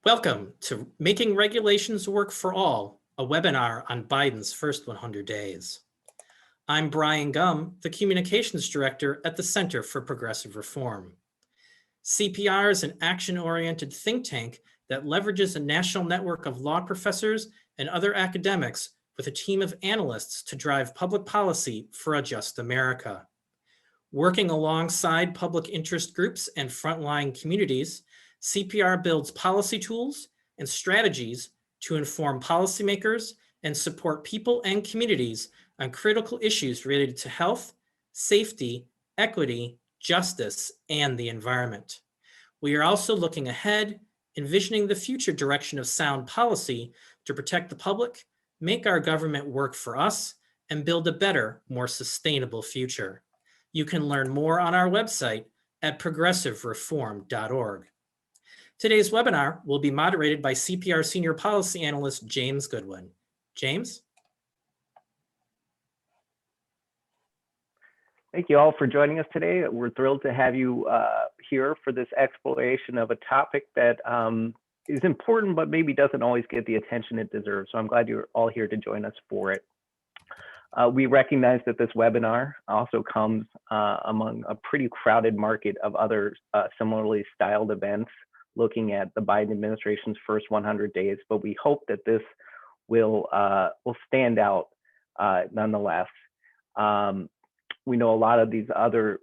Welcome to Making Regulations Work for All, a webinar on Biden's first 100 days. I'm Brian Gum, the Communications Director at the Center for Progressive Reform. CPR is an action-oriented think tank that leverages a national network of law professors and other academics with a team of analysts to drive public policy for a just America. Working alongside public interest groups and frontline communities, CPR builds policy tools and strategies to inform policymakers and support people and communities on critical issues related to health, safety, equity, justice, and the environment. We are also looking ahead, envisioning the future direction of sound policy to protect the public, make our government work for us, and build a better, more sustainable future. You can learn more on our website at progressivereform.org. Today's webinar will be moderated by CPR Senior Policy Analyst James Goodwin. James? Thank you all for joining us today. We're thrilled to have you here for this exploration of a topic that is important, but maybe doesn't always get the attention it deserves. So I'm glad you're all here to join us for it. We recognize that this webinar also comes among a pretty crowded market of other similarly styled events looking at the Biden administration's first 100 days, but we hope that this will stand out nonetheless. We know a lot of these other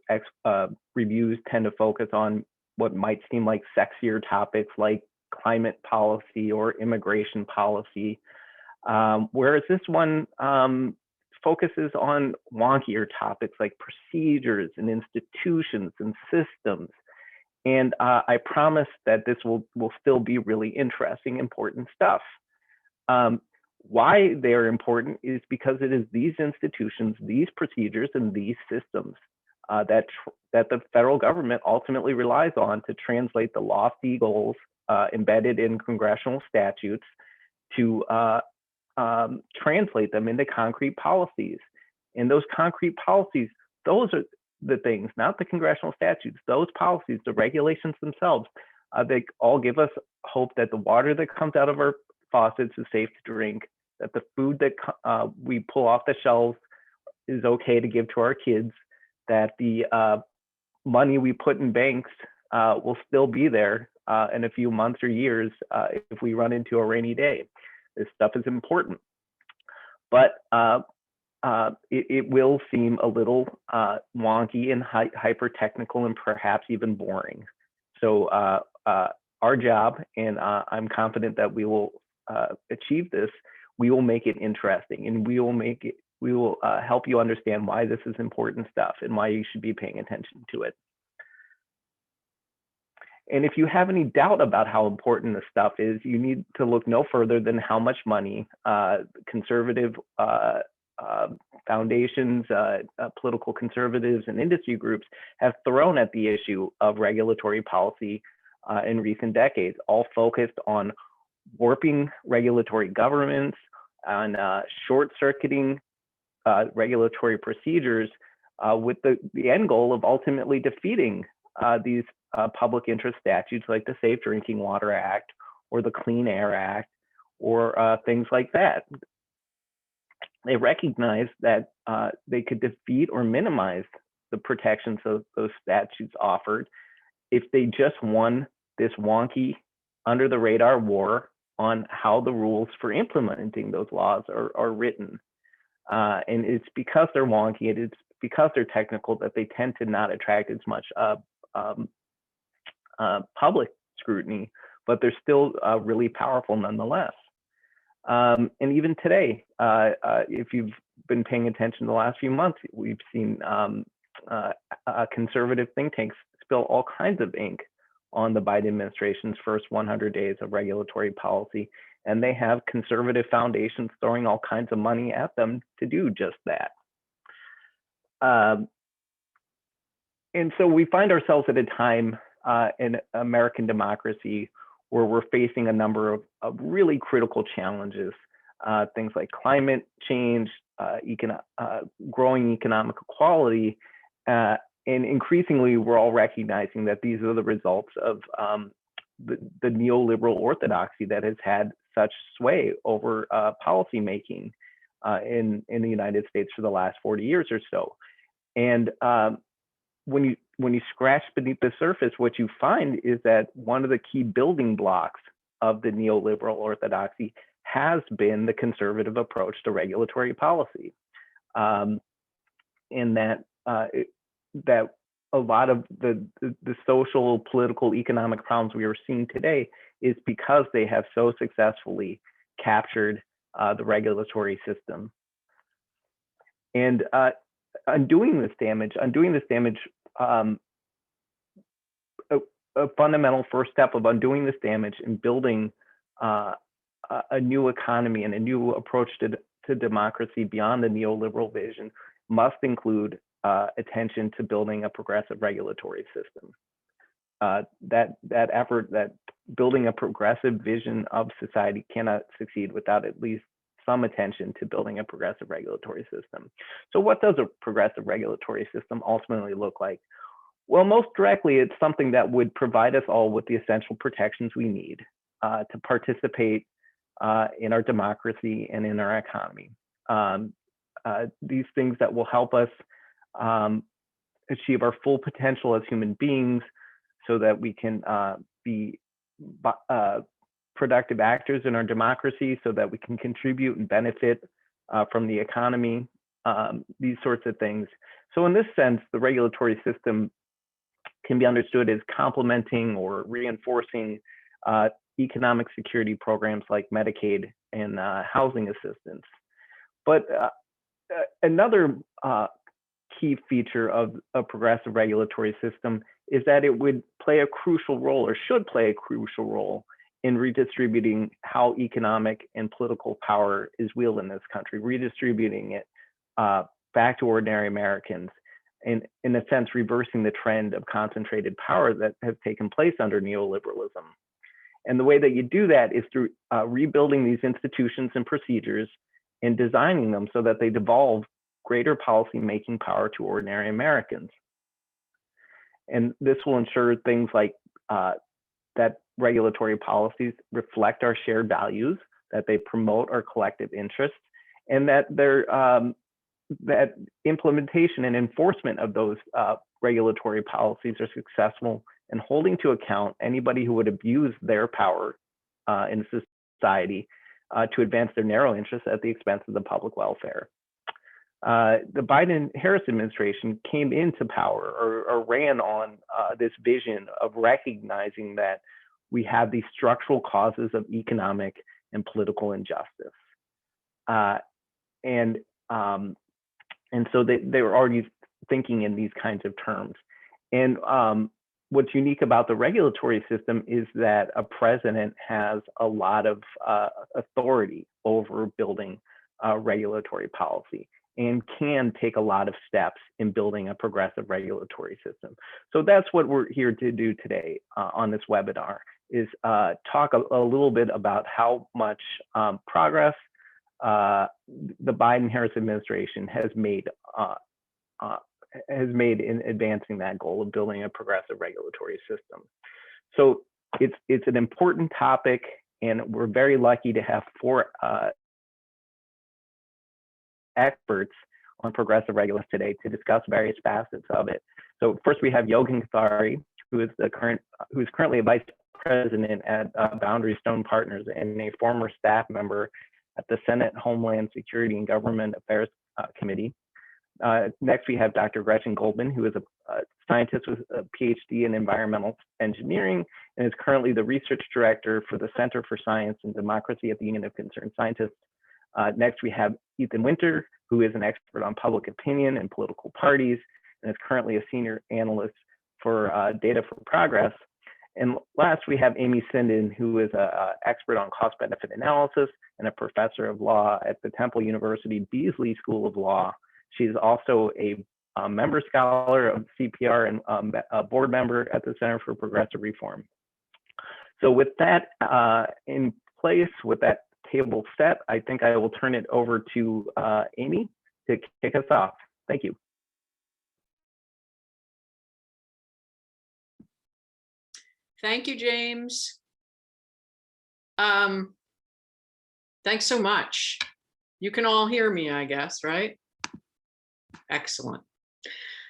reviews tend to focus on what might seem like sexier topics like climate policy or immigration policy, whereas this one focuses on wonkier topics like procedures and institutions and systems. And I promise that this will still be really interesting, important stuff. Why they're important is because it is these institutions, these procedures, and these systems that the federal government ultimately relies on to translate the lofty goals embedded in congressional statutes to translate them into concrete policies. And those concrete policies, those are the things, not the congressional statutes, those policies, the regulations themselves, they all give us hope that the water that comes out of our faucets is safe to drink, that the food that we pull off the shelves is okay to give to our kids, that the money we put in banks will still be there in a few months or years if we run into a rainy day. This stuff is important, but it will seem a little wonky and hyper technical and perhaps even boring. So our job, and I'm confident that we will achieve this, we will make it interesting, and we will help you understand why this is important stuff and why you should be paying attention to it. And if you have any doubt about how important this stuff is, you need to look no further than how much money conservative foundations, political conservatives, and industry groups have thrown at the issue of regulatory policy in recent decades, all focused on warping regulatory governments, on short-circuiting regulatory procedures with the end goal of ultimately defeating these public interest statutes like the Safe Drinking Water Act or the Clean Air Act or things like that. They recognize that they could defeat or minimize the protections of those statutes offered if they just won this wonky, under the radar war on how the rules for implementing those laws are written. And it's because they're wonky, and it's because they're technical that they tend to not attract as much public scrutiny, but they're still really powerful nonetheless. And even today, if you've been paying attention the last few months, we've seen conservative think tanks spill all kinds of ink on the Biden administration's first 100 days of regulatory policy, and they have conservative foundations throwing all kinds of money at them to do just that. And so we find ourselves at a time in American democracy where we're facing a number of really critical challenges, things like climate change, growing economic equality, and increasingly we're all recognizing that these are the results of the neoliberal orthodoxy that has had such sway over policy making in the United States for the last 40 years or so. And when you scratch beneath the surface, what you find is that one of the key building blocks of the neoliberal orthodoxy has been the conservative approach to regulatory policy, and that a lot of the social, political, economic problems we are seeing today is because they have so successfully captured the regulatory system. And undoing this damage, a fundamental first step of undoing this damage and building a new economy and a new approach to democracy beyond the neoliberal vision must include attention to building a progressive regulatory system. That effort, that building a progressive vision of society cannot succeed without at least some attention to building a progressive regulatory system. So what does a progressive regulatory system ultimately look like? Well, most directly, it's something that would provide us all with the essential protections we need to participate in our democracy and in our economy. These things that will help us achieve our full potential as human beings so that we can be productive actors in our democracy, so that we can contribute and benefit from the economy, these sorts of things. So in this sense, the regulatory system can be understood as complementing or reinforcing economic security programs like Medicaid and housing assistance. But another key feature of a progressive regulatory system is that it would play a crucial role, or should play a crucial role, in redistributing how economic and political power is wielded in this country, redistributing it back to ordinary Americans, and in a sense, reversing the trend of concentrated power that has taken place under neoliberalism. And the way that you do that is through rebuilding these institutions and procedures and designing them so that they devolve greater policy-making power to ordinary Americans. And this will ensure things like that regulatory policies reflect our shared values, that they promote our collective interests, and that that implementation and enforcement of those regulatory policies are successful in holding to account anybody who would abuse their power in society to advance their narrow interests at the expense of the public welfare. The Biden-Harris administration came into power or ran on this vision of recognizing that we have these structural causes of economic and political injustice. And so they were already thinking in these kinds of terms. And what's unique about the regulatory system is that a president has a lot of authority over building regulatory policy and can take a lot of steps in building a progressive regulatory system. So that's what we're here to do today on this webinar, is talk a little bit about how much progress the Biden-Harris administration has made in advancing that goal of building a progressive regulatory system. So it's an important topic, and we're very lucky to have 4 experts on progressive regulation today to discuss various facets of it. So first we have Yogan Kathari, who is currently a vice president at Boundary Stone Partners and a former staff member at the Senate Homeland Security and Government Affairs Committee. Next, we have Dr. Gretchen Goldman, who is a scientist with a PhD in environmental engineering and is currently the research director for the Center for Science and Democracy at the Union of Concerned Scientists. Next, we have Ethan Winter, who is an expert on public opinion and political parties and is currently a senior analyst for Data for Progress. And last, we have Amy Sinden, who is an expert on cost-benefit analysis and a professor of law at the Temple University Beasley School of Law. She's also a member scholar of CPR and a board member at the Center for Progressive Reform. So with that in place, with that table set, I think I will turn it over to Amy to kick us off. Thank you. Thank you, James. Thanks so much. You can all hear me, I guess, right? Excellent.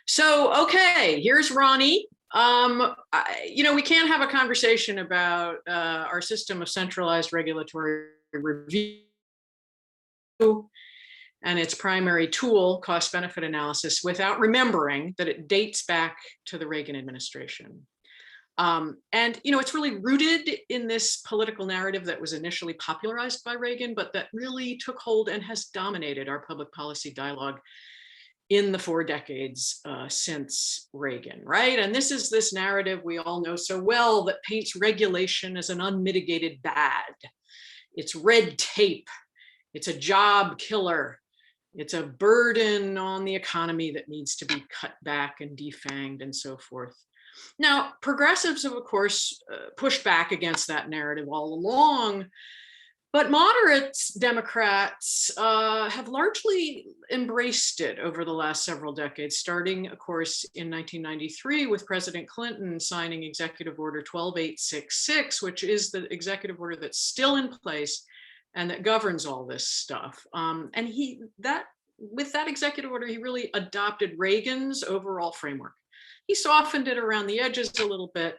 So, okay, here's Ronnie. We can't have a conversation about our system of centralized regulatory review and its primary tool, cost-benefit analysis, without remembering that it dates back to the Reagan administration. It's really rooted in this political narrative that was initially popularized by Reagan, but that really took hold and has dominated our public policy dialogue in the 4 decades since Reagan, right? And this is this narrative we all know so well that paints regulation as an unmitigated bad. It's red tape. It's a job killer. It's a burden on the economy that needs to be cut back and defanged and so forth. Now, progressives have, of course, pushed back against that narrative all along, but moderate Democrats have largely embraced it over the last several decades, starting, of course, in 1993 with President Clinton signing Executive Order 12866, which is the executive order that's still in place and that governs all this stuff. With that executive order, he really adopted Reagan's overall framework. He softened it around the edges a little bit,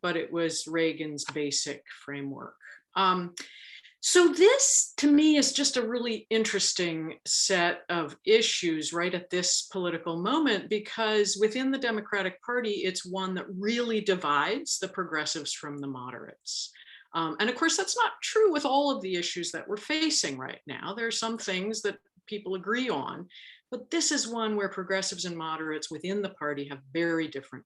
but it was Reagan's basic framework. So this, to me, is just a really interesting set of issues right at this political moment, because within the Democratic Party, it's one that really divides the progressives from the moderates. And of course, that's not true with all of the issues that we're facing right now. There are some things that people agree on, but this is one where progressives and moderates within the party have very different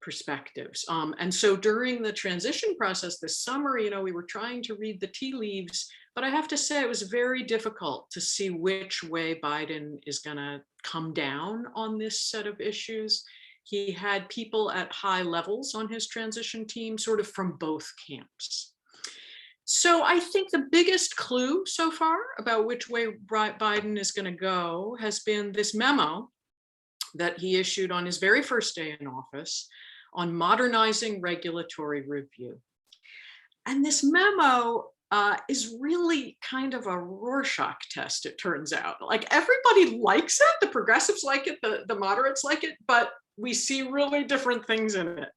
perspectives. And so during the transition process this summer, we were trying to read the tea leaves, but I have to say it was very difficult to see which way Biden is going to come down on this set of issues. He had people at high levels on his transition team, sort of from both camps. So I think the biggest clue so far about which way Biden is going to go has been this memo that he issued on his very first day in office on modernizing regulatory review. And this memo is really kind of a Rorschach test, it turns out. Like, everybody likes it, the progressives like it, the moderates like it, but we see really different things in it.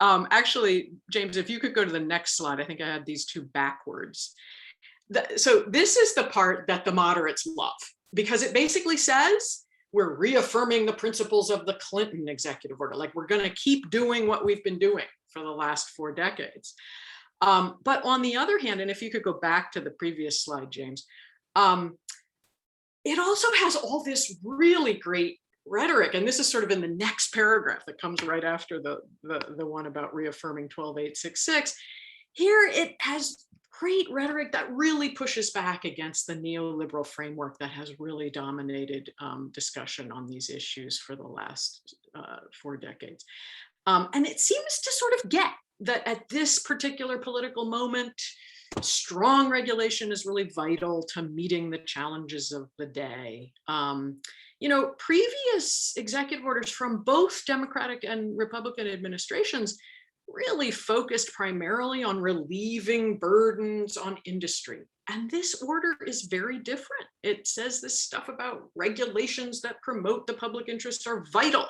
Actually, James, if you could go to the next slide, I think I had these two backwards. So this is the part that the moderates love, because it basically says, we're reaffirming the principles of the Clinton executive order. Like, we're going to keep doing what we've been doing for the last 4 decades. But on the other hand, and if you could go back to the previous slide, James, it also has all this really great rhetoric. And this is sort of in the next paragraph that comes right after the one about reaffirming 12866. Here it has great rhetoric that really pushes back against the neoliberal framework that has really dominated discussion on these issues for the last 4 decades. And it seems to sort of get that at this particular political moment, strong regulation is really vital to meeting the challenges of the day. Previous executive orders from both Democratic and Republican administrations really focused primarily on relieving burdens on industry. And this order is very different. It says this stuff about regulations that promote the public interest are vital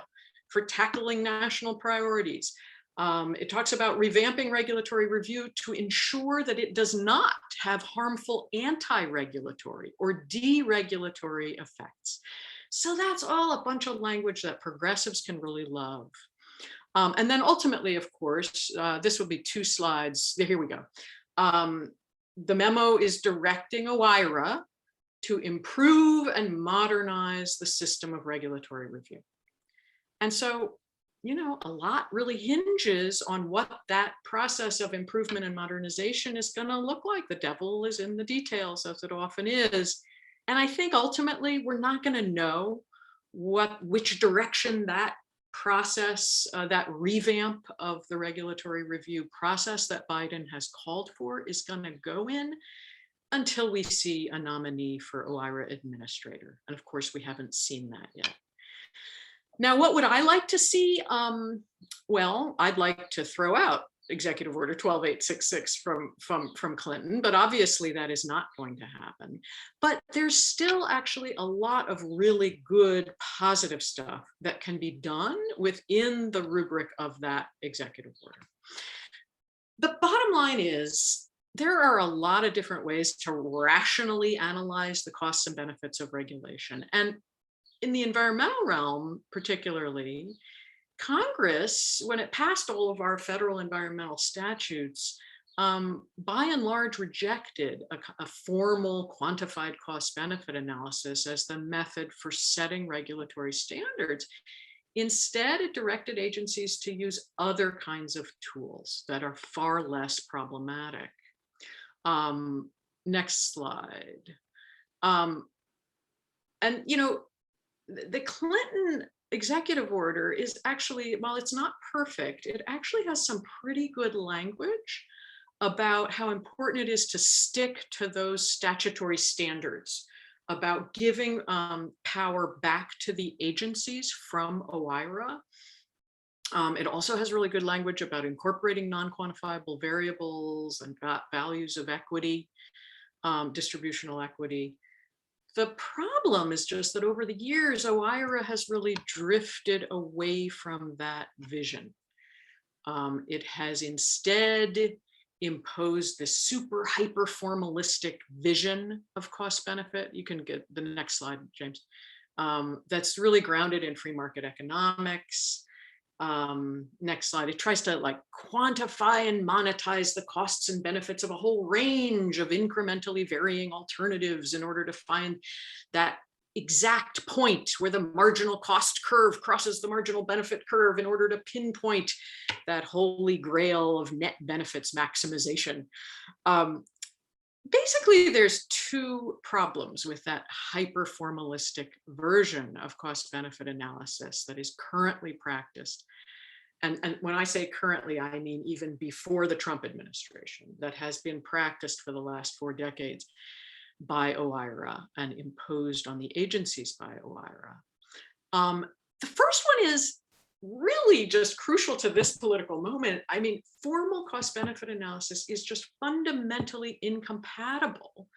for tackling national priorities. It talks about revamping regulatory review to ensure that it does not have harmful anti-regulatory or deregulatory effects. So that's all a bunch of language that progressives can really love. And then ultimately, of course, this will be 2 slides. Here we go. The memo is directing OIRA to improve and modernize the system of regulatory review. And so, a lot really hinges on what that process of improvement and modernization is going to look like. The devil is in the details, as it often is. And I think ultimately we're not going to know which direction that process, that revamp of the regulatory review process that Biden has called for is going to go in until we see a nominee for OIRA administrator. And of course, we haven't seen that yet. Now, what would I like to see? Well, I'd like to throw out Executive Order 12866 from Clinton, but obviously that is not going to happen. But there's still actually a lot of really good positive stuff that can be done within the rubric of that executive order. The bottom line is there are a lot of different ways to rationally analyze the costs and benefits of regulation. And in the environmental realm, particularly, Congress, when it passed all of our federal environmental statutes, by and large rejected a formal quantified cost benefit analysis as the method for setting regulatory standards. Instead, it directed agencies to use other kinds of tools that are far less problematic. Next slide. And, you know, the Clinton executive order is actually, while it's not perfect, it actually has some pretty good language about how important it is to stick to those statutory standards, about giving power back to the agencies from OIRA. It also has really good language about incorporating non-quantifiable variables and values of equity, distributional equity. The problem is just that over the years, OIRA has really drifted away from that vision. It has instead imposed this super hyper formalistic vision of cost benefit. You can get the next slide, James. That's really grounded in free market economics. Next slide. It tries to like quantify and monetize the costs and benefits of a whole range of incrementally varying alternatives in order to find that exact point where the marginal cost curve crosses the marginal benefit curve in order to pinpoint that holy grail of net benefits maximization. Basically, there's two problems with that hyper formalistic version of cost benefit analysis that is currently practiced. And when I say currently, I mean even before the Trump administration, that has been practiced for the last 4 decades by OIRA and imposed on the agencies by OIRA. The first one is really just crucial to this political moment. I mean, formal cost benefit analysis is just fundamentally incompatible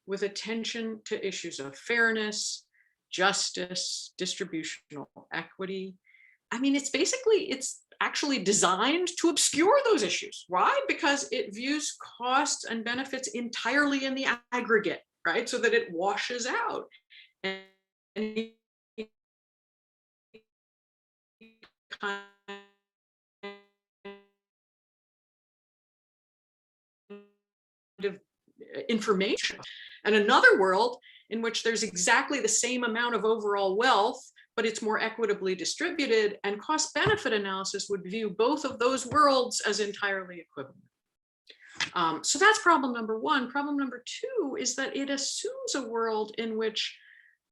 with attention to issues of fairness, justice, distributional equity. I mean, it's actually designed to obscure those issues. Why? Because it views costs and benefits entirely in the aggregate, right? So that it washes out. And kind of information. And another world in which there's exactly the same amount of overall wealth, but it's more equitably distributed, and cost benefit analysis would view both of those worlds as entirely equivalent. So that's problem number one. Problem number two is that it assumes a world in which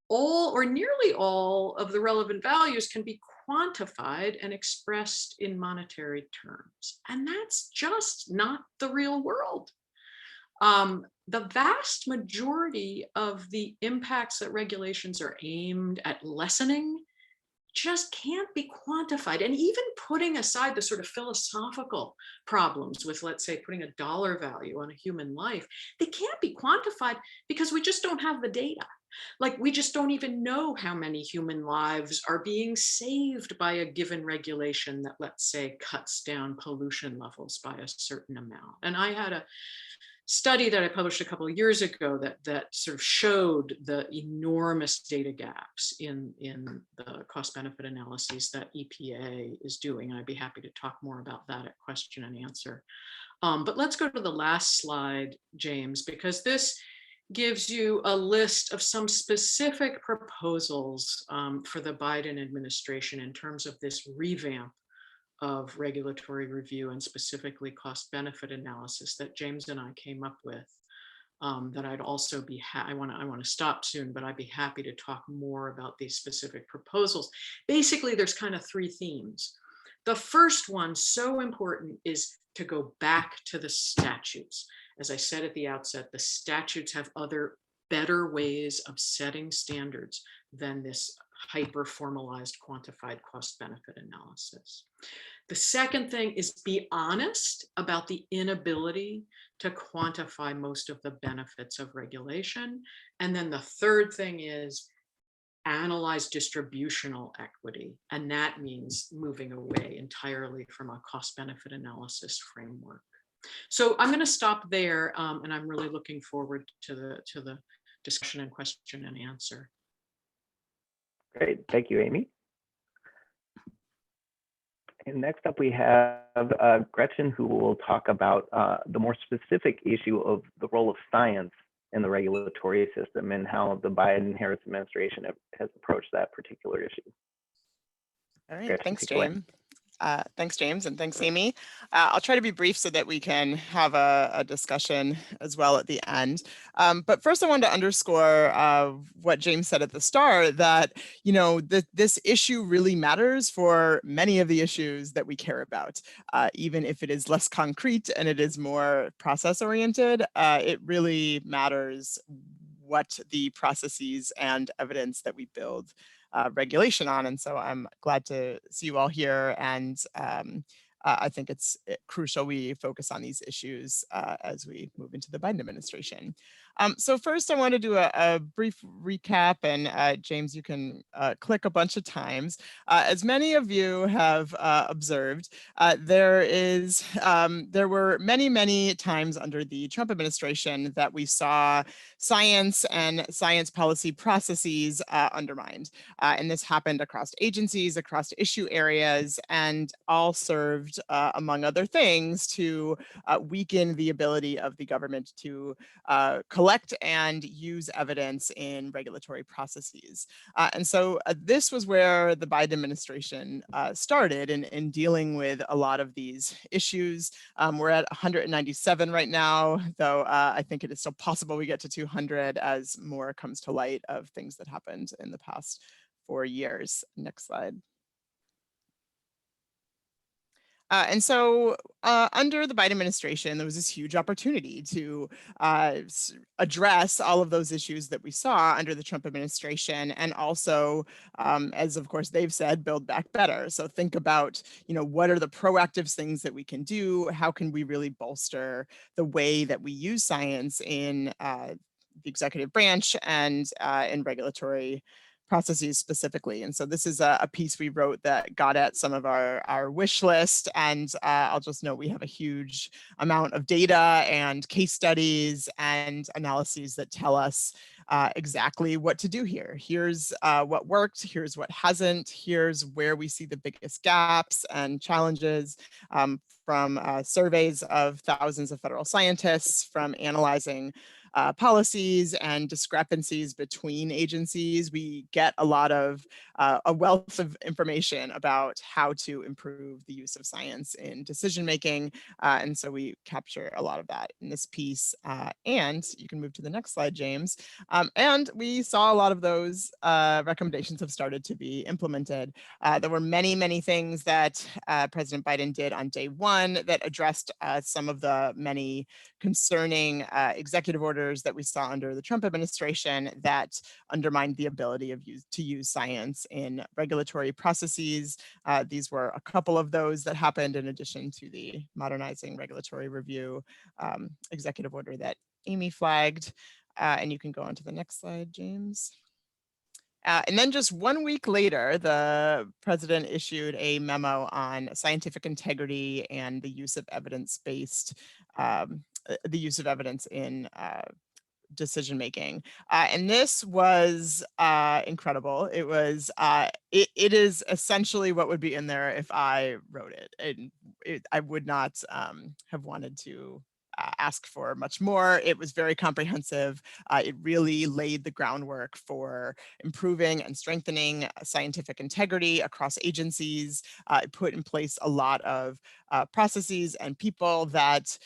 all or nearly all of the relevant values can be quantified and expressed in monetary terms. And that's just not the real world. The vast majority of the impacts that regulations are aimed at lessening just can't be quantified. And even putting aside the sort of philosophical problems with, let's say, putting a dollar value on a human life, they can't be quantified because we just don't have the data. Like, we just don't even know how many human lives are being saved by a given regulation that, let's say, cuts down pollution levels by a certain amount. And I had a study that I published a couple of years ago that sort of showed the enormous data gaps in the cost benefit analyses that EPA is doing. And I'd be happy to talk more about that at question and answer. But let's go to the last slide, James, because this gives you a list of some specific proposals for the Biden administration in terms of this revamp of regulatory review and specifically cost benefit analysis that James and I came up with. That I'd also be, I want to stop soon, but I'd be happy to talk more about these specific proposals. Basically, there's kind of 3 themes. The first one, so important, is to go back to the statutes. As I said at the outset, the statutes have other better ways of setting standards than this hyper formalized quantified cost benefit analysis. The second thing is be honest about the inability to quantify most of the benefits of regulation. And then the third thing is analyze distributional equity. And that means moving away entirely from a cost benefit analysis framework. So I'm going to stop there, and I'm really looking forward to the discussion and question and answer. Great, thank you, Amy. And next up, we have Gretchen, who will talk about the more specific issue of the role of science in the regulatory system and how the Biden-Harris administration has approached that particular issue. All right, Gretchen, thanks, take it away. James. Thanks, James, and thanks, Amy. I'll try to be brief so that we can have a discussion as well at the end. But first, I wanted to underscore what James said at the start, that this issue really matters for many of the issues that we care about. Even if it is less concrete and it is more process-oriented, it really matters what the processes and evidence that we build regulation on. And so I'm glad to see you all here. And I think it's crucial we focus on these issues as we move into the Biden administration. So first, I want to do a brief recap, and James, you can click a bunch of times. As many of you have observed, there were many times under the Trump administration that we saw science and science policy processes undermined. And this happened across agencies, across issue areas, and all served, among other things, to weaken the ability of the government to collect and use evidence in regulatory processes. And so this was where the Biden administration started in dealing with a lot of these issues. We're at 197 right now, though I think it is still possible we get to 200 as more comes to light of things that happened in the past 4 years. Next slide. And so under the Biden administration, there was this huge opportunity to address all of those issues that we saw under the Trump administration, and also, as of course they've said, build back better. So think about, what are the proactive things that we can do? How can we really bolster the way that we use science in the executive branch and in regulatory processes specifically? And so this is a piece we wrote that got at some of our wish list. And I'll just note we have a huge amount of data and case studies and analyses that tell us exactly what to do here. Here's what worked, here's what hasn't, here's where we see the biggest gaps and challenges, from surveys of thousands of federal scientists, from analyzing policies and discrepancies between agencies. We get a lot of a wealth of information about how to improve the use of science in decision making. And so we capture a lot of that in this piece. And you can move to the next slide, James. And we saw a lot of those recommendations have started to be implemented. There were many things that President Biden did on day one that addressed some of the many concerning executive orders that we saw under the Trump administration that undermined the ability to use science in regulatory processes. These were a couple of those that happened in addition to the Modernizing Regulatory Review executive order that Amy flagged. And you can go on to the next slide, James. And then just 1 week later, the president issued a memo on scientific integrity and the use of evidence-based, the use of evidence in decision making. And this was incredible. It was, it is essentially what would be in there if I wrote it. And I would not have wanted to ask for much more. It was very comprehensive. It really laid the groundwork for improving and strengthening scientific integrity across agencies. It put in place a lot of processes and people that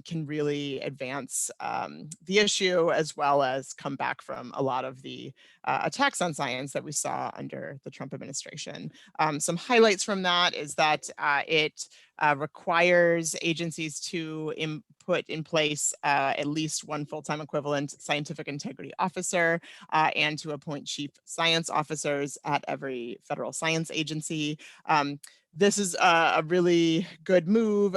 can really advance the issue, as well as come back from a lot of the attacks on science that we saw under the Trump administration. Some highlights from that is that it requires agencies to put in place at least one full-time equivalent scientific integrity officer and to appoint chief science officers at every federal science agency. this is a really good move.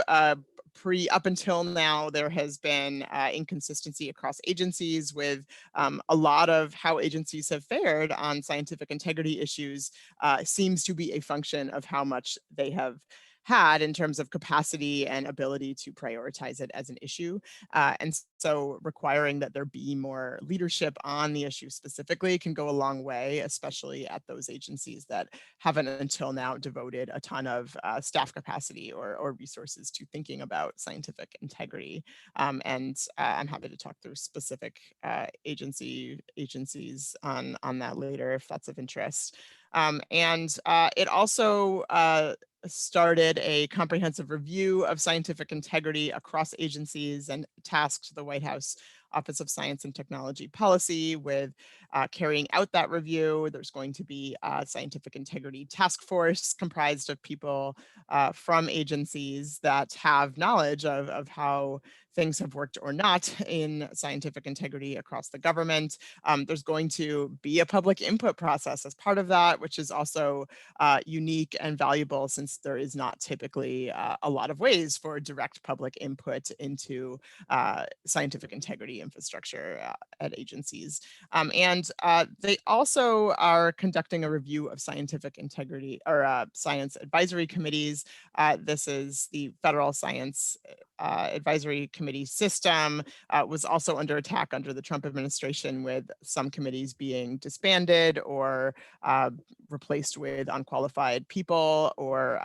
Up until now, there has been inconsistency across agencies with a lot of how agencies have fared on scientific integrity issues seems to be a function of how much they have had in terms of capacity and ability to prioritize it as an issue. And so requiring that there be more leadership on the issue specifically can go a long way, especially at those agencies that haven't until now devoted a ton of staff capacity or resources to thinking about scientific integrity. And I'm happy to talk through specific agencies on that later if that's of interest. And it also started a comprehensive review of scientific integrity across agencies and tasked the White House Office of Science and Technology Policy with carrying out that review. There's going to be a scientific integrity task force comprised of people from agencies that have knowledge of how things have worked or not in scientific integrity across the government. There's going to be a public input process as part of that, which is also unique and valuable since there is not typically a lot of ways for direct public input into scientific integrity infrastructure at agencies. And they also are conducting a review of scientific integrity or science advisory committees. This is the Federal Science Advisory Committee system was also under attack under the Trump administration, with some committees being disbanded or replaced with unqualified people, or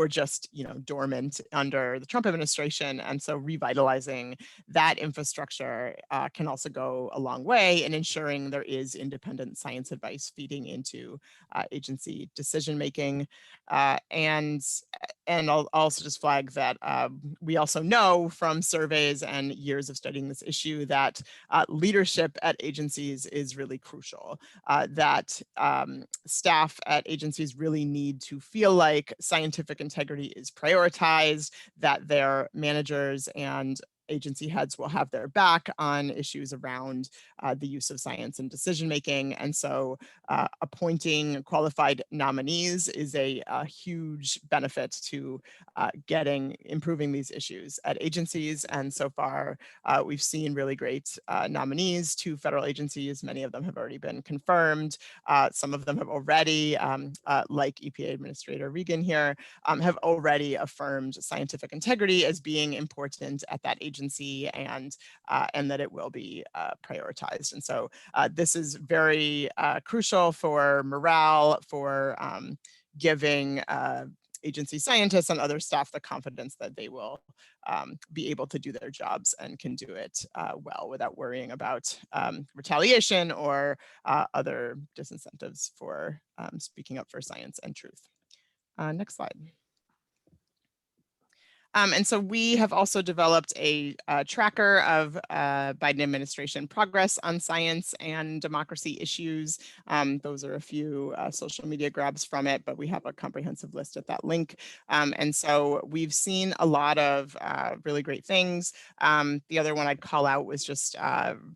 just dormant under the Trump administration. And so revitalizing that infrastructure can also go a long way in ensuring there is independent science advice feeding into agency decision making. And I'll also just flag that we also know from surveys and years of studying this issue that leadership at agencies is really crucial, that staff at agencies really need to feel like scientific integrity is prioritized, that their managers and agency heads will have their back on issues around the use of science in decision making. And so appointing qualified nominees is a huge benefit to improving these issues at agencies. And so far, we've seen really great nominees to federal agencies. Many of them have already been confirmed. Some of them have already, like EPA Administrator Regan here, have already affirmed scientific integrity as being important at that agency, and that it will be prioritized. And so this is very crucial for morale, for giving agency scientists and other staff the confidence that they will be able to do their jobs and can do it well without worrying about retaliation or other disincentives for speaking up for science and truth. Next slide. And so we have also developed a tracker of Biden administration progress on science and democracy issues. Those are a few social media grabs from it, but we have a comprehensive list at that link. And so we've seen a lot of really great things. The other one I'd call out was just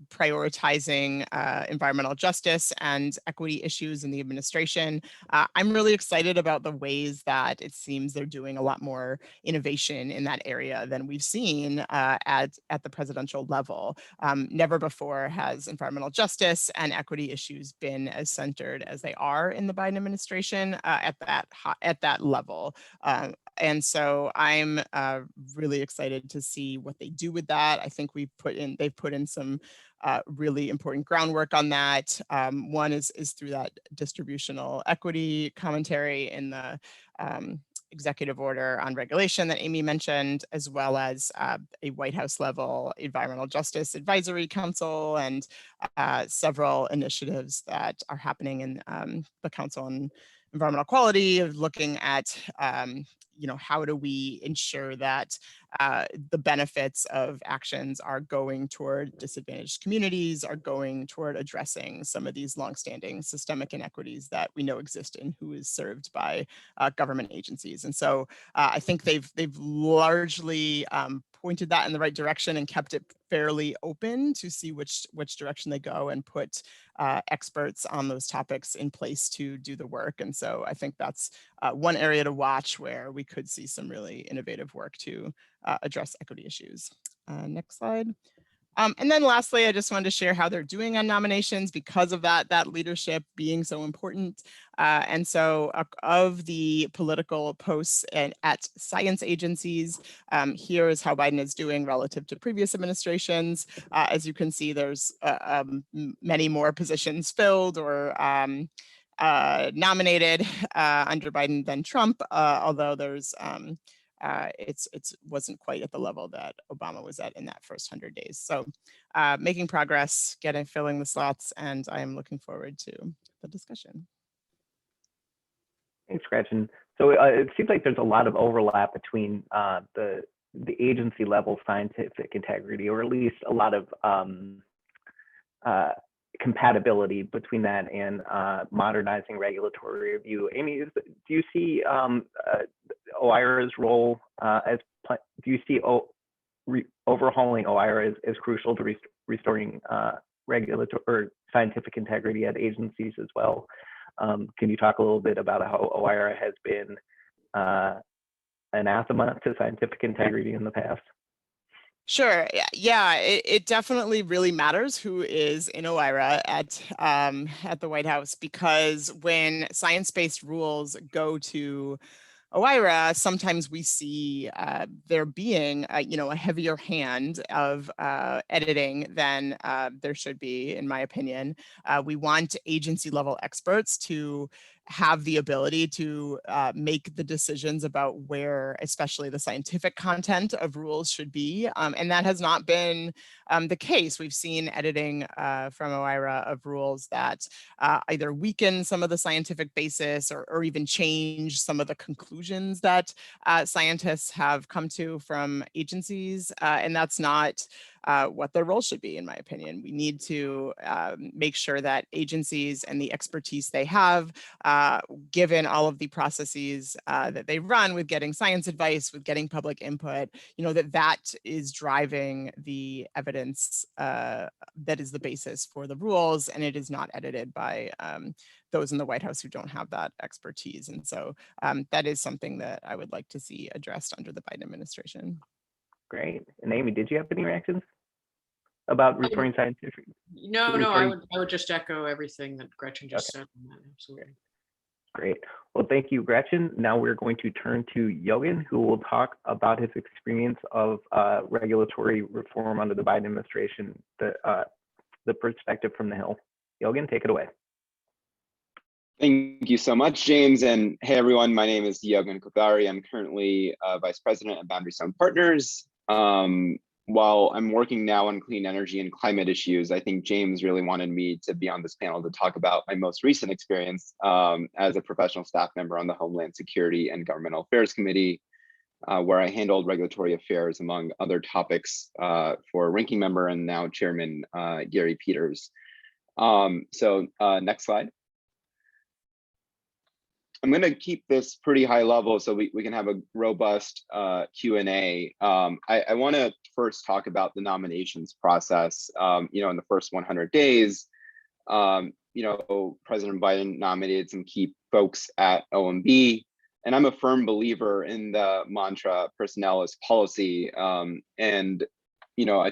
prioritizing environmental justice and equity issues in the administration. I'm really excited about the ways that it seems they're doing a lot more innovation in that area than we've seen at the presidential level. Never before has environmental justice and equity issues been as centered as they are in the Biden administration at that level. And so I'm really excited to see what they do with that. I think they've put in some really important groundwork on that. One is through that distributional equity commentary in the executive order on regulation that Amy mentioned, as well as a White House level environmental justice advisory council and several initiatives that are happening in the Council on Environmental Quality, of looking at how do we ensure that the benefits of actions are going toward disadvantaged communities, are going toward addressing some of these longstanding systemic inequities that we know exist in who is served by government agencies. And so I think they've largely pointed that in the right direction and kept it fairly open to see which direction they go, and put experts on those topics in place to do the work. And so I think that's one area to watch where we could see some really innovative work to address equity issues. Next slide. And then lastly, I just wanted to share how they're doing on nominations because of that leadership being so important. And so of the political posts at science agencies, here is how Biden is doing relative to previous administrations. As you can see, there's many more positions filled or nominated under Biden than Trump, although there's it wasn't quite at the level that Obama was at in that first 100 days. So making progress, filling the slots, and I am looking forward to the discussion. Thanks, Gretchen. So it seems like there's a lot of overlap between the agency level scientific integrity, or at least a lot of compatibility between that and modernizing regulatory review. Amy, do you see OIRA's role do you see overhauling OIRA as crucial to restoring regulatory or scientific integrity at agencies as well? Can you talk a little bit about how OIRA has been anathema to scientific integrity in the past? Sure. Yeah, it definitely really matters who is in OIRA at the White House, because when science-based rules go to OIRA, sometimes we see there being a heavier hand of editing than there should be, in my opinion. We want agency level experts to have the ability to make the decisions about where, especially the scientific content of rules should be. And that has not been the case. We've seen editing from OIRA of rules that either weaken some of the scientific basis or even change some of the conclusions that scientists have come to from agencies. And that's not what their role should be, in my opinion. We need to make sure that agencies and the expertise they have, given all of the processes that they run with getting science advice, with getting public input, that is driving the evidence that is the basis for the rules, and it is not edited by those in the White House who don't have that expertise. And so that is something that I would like to see addressed under the Biden administration. Great. And Amy, did you have any reactions about restoring scientific? No, I would just echo everything that Gretchen just said on that. Absolutely. Great. Well, thank you, Gretchen. Now we're going to turn to Yogan, who will talk about his experience of regulatory reform under the Biden administration, the perspective from the Hill. Yogan, take it away. Thank you so much, James. And hey, everyone, my name is Yogan Kothari. I'm currently Vice President at Boundary Stone Partners. While I'm working now on clean energy and climate issues, I think James really wanted me to be on this panel to talk about my most recent experience as a professional staff member on the Homeland Security and Governmental Affairs Committee, where I handled regulatory affairs, among other topics, for ranking member and now Chairman Gary Peters. Next slide. I'm going to keep this pretty high level so we can have a robust Q&A. I want to first talk about the nominations process. In the first 100 days, President Biden nominated some key folks at OMB, and I'm a firm believer in the mantra "personnel is policy." I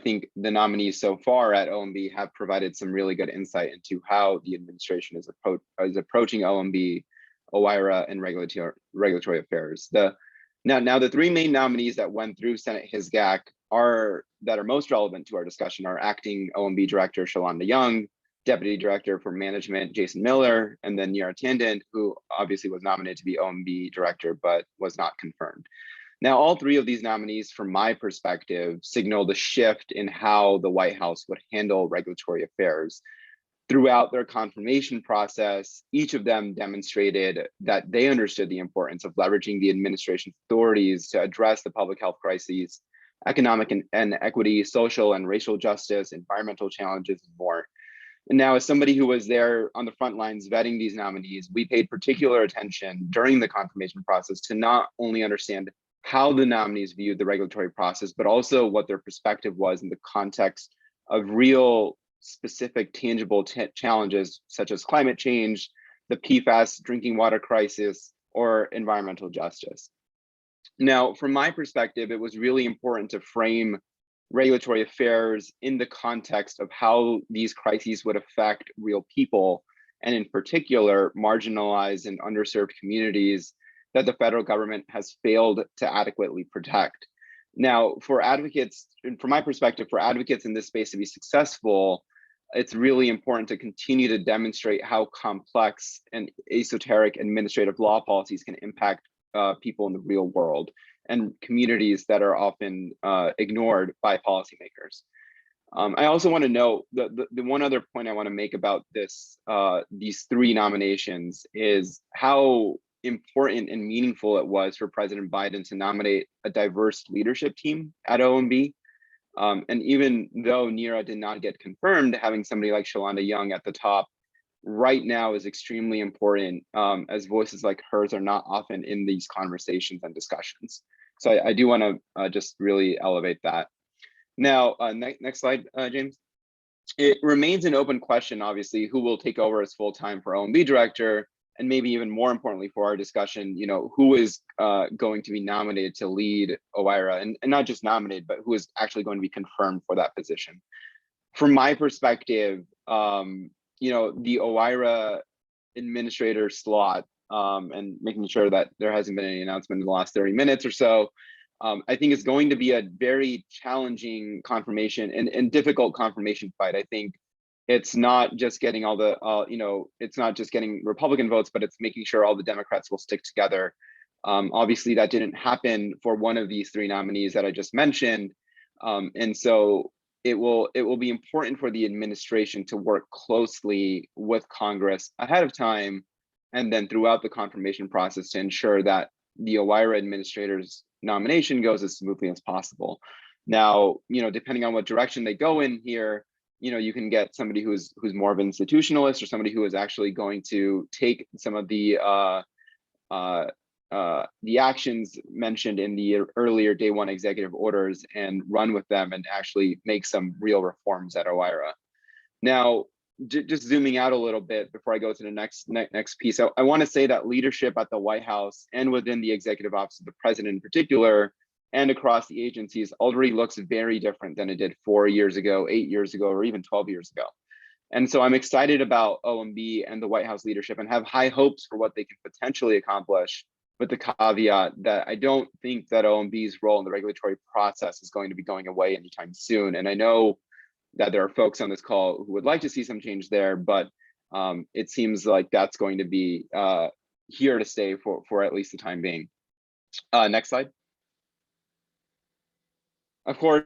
think the nominees so far at OMB have provided some really good insight into how the administration is approaching OMB, OIRA, and regulatory affairs. Now the three main nominees that went through Senate HISGAC that are most relevant to our discussion are acting OMB Director Shalonda Young, Deputy Director for Management Jason Miller, and then Neera Tanden, who obviously was nominated to be OMB Director but was not confirmed. Now, all three of these nominees, from my perspective, signaled a shift in how the White House would handle regulatory affairs. Throughout their confirmation process, each of them demonstrated that they understood the importance of leveraging the administration's authorities to address the public health crises, economic and equity, social and racial justice, environmental challenges, and more. And now, as somebody who was there on the front lines vetting these nominees, we paid particular attention during the confirmation process to not only understand how the nominees viewed the regulatory process, but also what their perspective was in the context of real specific tangible challenges such as climate change, the PFAS drinking water crisis, or environmental justice. Now, from my perspective, it was really important to frame regulatory affairs in the context of how these crises would affect real people, and in particular, marginalized and underserved communities that the federal government has failed to adequately protect. Now, for advocates, and from my perspective, for advocates in this space to be successful, it's really important to continue to demonstrate how complex and esoteric administrative law policies can impact people in the real world and communities that are often ignored by policymakers. I also want to note the one other point I want to make about this, these three nominations, is how important and meaningful it was for President Biden to nominate a diverse leadership team at OMB. And even though NERA did not get confirmed, having somebody like Shalonda Young at the top right now is extremely important, as voices like hers are not often in these conversations and discussions. So I do want to just really elevate that. Now, next slide, James. It remains an open question, obviously, who will take over as full-time for OMB director, and maybe even more importantly for our discussion, who is going to be nominated to lead OIRA, and not just nominated, but who is actually going to be confirmed for that position. From my perspective, the OIRA administrator slot, and making sure that there hasn't been any announcement in the last 30 minutes or so, I think it's going to be a very challenging confirmation and difficult confirmation fight. I think it's not just getting all the, it's not just getting Republican votes, but it's making sure all the Democrats will stick together. Obviously, that didn't happen for one of these three nominees that I just mentioned. And so it will be important for the administration to work closely with Congress ahead of time, and then throughout the confirmation process to ensure that the OIRA administrator's nomination goes as smoothly as possible. Now, depending on what direction they go in here, you can get somebody who's more of an institutionalist, or somebody who is actually going to take some of the actions mentioned in the earlier day one executive orders and run with them and actually make some real reforms at OIRA. Now, just zooming out a little bit before I go to the next piece, I want to say that leadership at the White House and within the executive office of the president in particular, and across the agencies, already looks very different than it did 4 years ago, 8 years ago, or even 12 years ago. And so I'm excited about OMB and the White House leadership and have high hopes for what they can potentially accomplish, with the caveat that I don't think that OMB's role in the regulatory process is going to be going away anytime soon. And I know that there are folks on this call who would like to see some change there, but it seems like that's going to be here to stay for at least the time being. Next slide. Of course,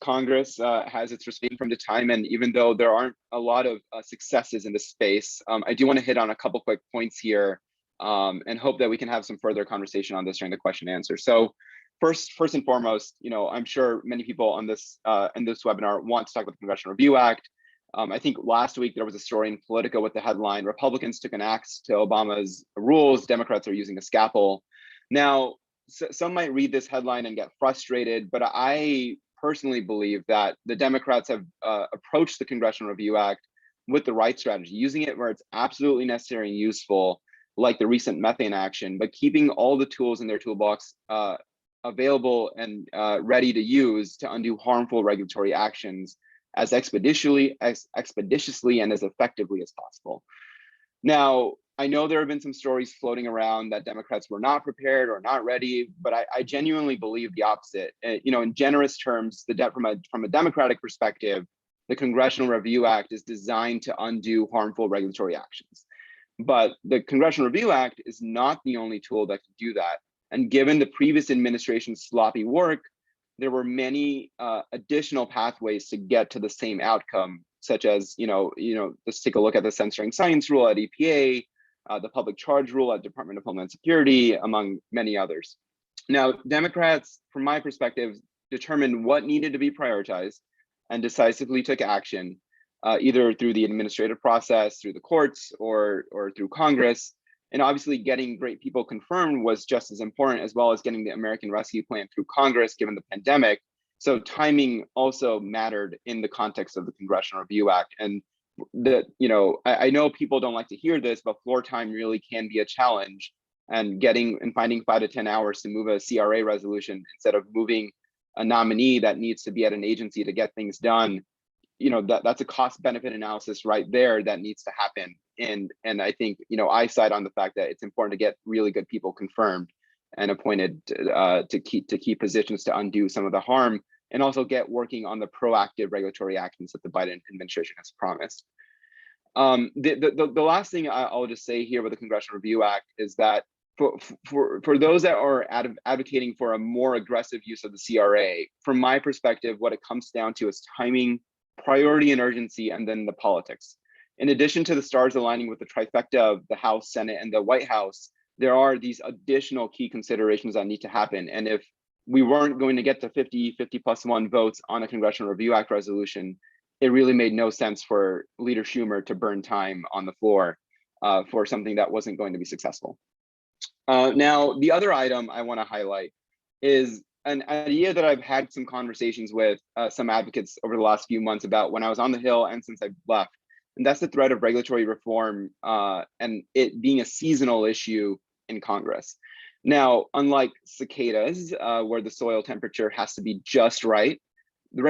Congress has its respect from the time, and even though there aren't a lot of successes in this space, I do want to hit on a couple quick points here, and hope that we can have some further conversation on this during the question and answer. So first and foremost, I'm sure many people on this in this webinar want to talk about the Congressional Review Act. I think last week there was a story in Politico with the headline, "Republicans took an axe to Obama's rules, Democrats are using a scalpel." Now, some might read this headline and get frustrated, but I personally believe that the Democrats have approached the Congressional Review Act with the right strategy, using it where it's absolutely necessary and useful, like the recent methane action, but keeping all the tools in their toolbox available and ready to use to undo harmful regulatory actions as expeditiously and as effectively as possible. Now, I know there have been some stories floating around that Democrats were not prepared or not ready, but I genuinely believe the opposite. In generous terms, from a Democratic perspective, the Congressional Review Act is designed to undo harmful regulatory actions. But the Congressional Review Act is not the only tool that can do that. And given the previous administration's sloppy work, there were many additional pathways to get to the same outcome, such as, let's take a look at the censoring science rule at EPA, the public charge rule at Department of Homeland Security, among many others. Now, Democrats, from my perspective, determined what needed to be prioritized and decisively took action, either through the administrative process, through the courts, or through Congress. And obviously getting great people confirmed was just as important, as well as getting the American Rescue Plan through Congress, given the pandemic. So timing also mattered in the context of the Congressional Review Act. And I know people don't like to hear this, but floor time really can be a challenge. And finding 5 to 10 hours to move a CRA resolution instead of moving a nominee that needs to be at an agency to get things done, that's a cost benefit analysis right there that needs to happen. And I think, I side on the fact that it's important to get really good people confirmed and appointed to key positions to undo some of the harm, and also get working on the proactive regulatory actions that the Biden administration has promised. The last thing I'll just say here with the Congressional Review Act is that for those that are advocating for a more aggressive use of the CRA, from my perspective, what it comes down to is timing, priority and urgency, and then the politics. In addition to the stars aligning with the trifecta of the House, Senate, and the White House, there are these additional key considerations that need to happen. And if we weren't going to get to 50 plus 1 votes on a Congressional Review Act resolution, it really made no sense for Leader Schumer to burn time on the floor for something that wasn't going to be successful. Now, the other item I want to highlight is an idea that I've had some conversations with some advocates over the last few months about when I was on the Hill and since I've left. And that's the threat of regulatory reform and it being a seasonal issue in Congress. Now, unlike cicadas, where the soil temperature has to be just right, the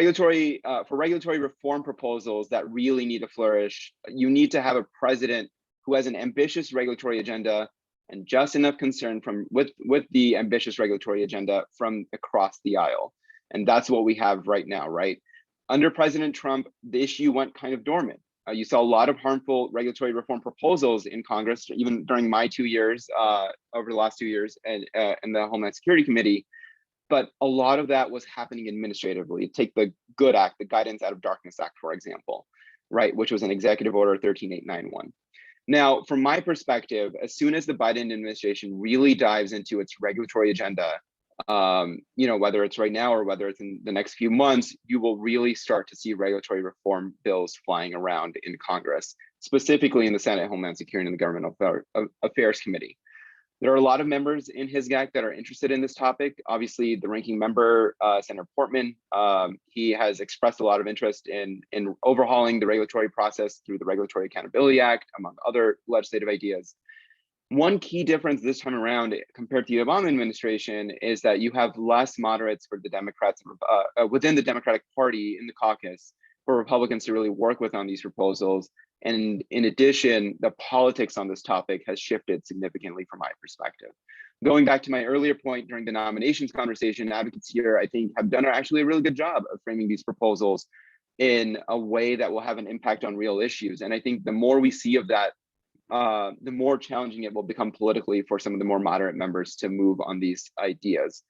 for regulatory reform proposals that really need to flourish, you need to have a president who has an ambitious regulatory agenda and just enough concern with the ambitious regulatory agenda from across the aisle. And that's what we have right now, right? Under President Trump, the issue went kind of dormant. You saw a lot of harmful regulatory reform proposals in Congress, even during my 2 years, over the last 2 years, and in the Homeland Security Committee. But a lot of that was happening administratively. Take the GOOD Act, the Guidance Out of Darkness Act, for example, right, which was an executive order 13891. Now, from my perspective, as soon as the Biden administration really dives into its regulatory agenda, whether it's right now or whether it's in the next few months, you will really start to see regulatory reform bills flying around in Congress, specifically in the Senate Homeland Security and the Government Affairs Committee. There are a lot of members in his GAC that are interested in this topic. Obviously, the ranking member, Senator Portman, he has expressed a lot of interest in overhauling the regulatory process through the Regulatory Accountability Act, among other legislative ideas. One key difference this time around compared to the Obama administration is that you have less moderates for the Democrats within the Democratic Party in the caucus for Republicans to really work with on these proposals. And in addition, the politics on this topic has shifted significantly from my perspective. Going back to my earlier point during the nominations conversation, advocates here, I think, have done actually a really good job of framing these proposals in a way that will have an impact on real issues. And I think the more we see of that, the more challenging it will become politically for some of the more moderate members to move on these ideas.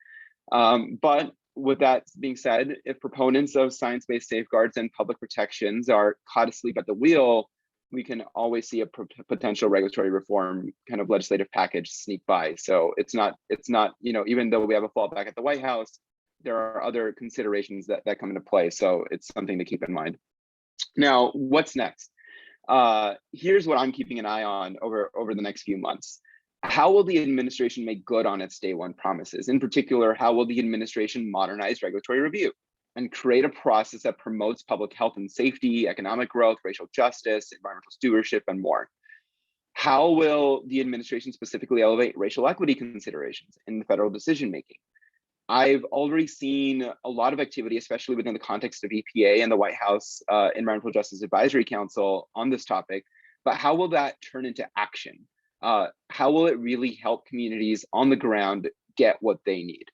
But with that being said, if proponents of science-based safeguards and public protections are caught asleep at the wheel, we can always see a potential regulatory reform kind of legislative package sneak by. So it's not, even though we have a fallback at the White House, there are other considerations that come into play. So it's something to keep in mind. Now, what's next? Here's what I'm keeping an eye on over the next few months. How will the administration make good on its day one promises? In particular, how will the administration modernize regulatory review and create a process that promotes public health and safety, economic growth, racial justice, environmental stewardship, and more? How will the administration specifically elevate racial equity considerations in the federal decision-making? I've already seen a lot of activity, especially within the context of EPA and the White House Environmental Justice Advisory Council on this topic, but how will that turn into action? How will it really help communities on the ground get what they need?